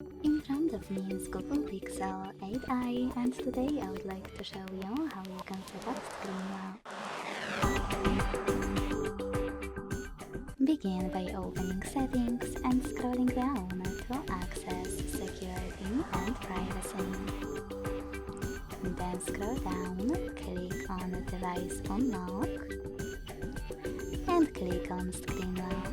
In front of me is Google Pixel 8i, and today I would like to show you how you can set up screen lock. Begin by opening Settings and scrolling down to access Security and Privacy. Then scroll down, click on Device Unlock and click on Screen Lock.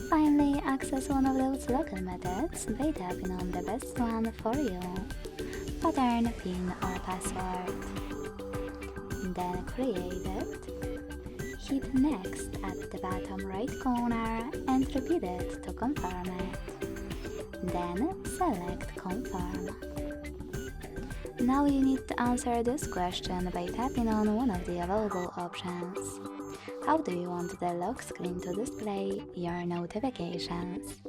Finally, access one of those local methods by tapping on the best one for you, pattern, PIN or password. Then create it, hit Next at the bottom right corner and repeat it to confirm it. Then select Confirm. Now you need to answer this question by tapping on one of the available options. How do you want the lock screen to display your notifications?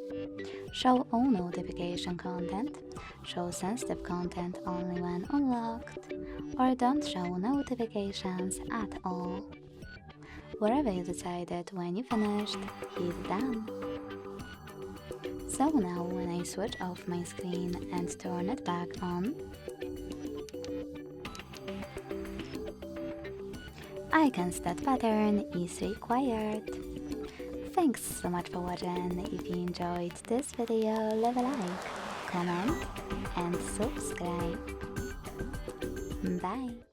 Show all notification content, show sensitive content only when unlocked, or don't show notifications at all. Wherever you decided when you finished, hit Done. So now when I switch off my screen and turn it back on, I can see that pattern is required. Thanks so much for watching. If you enjoyed this video, leave a like, comment and subscribe. Bye!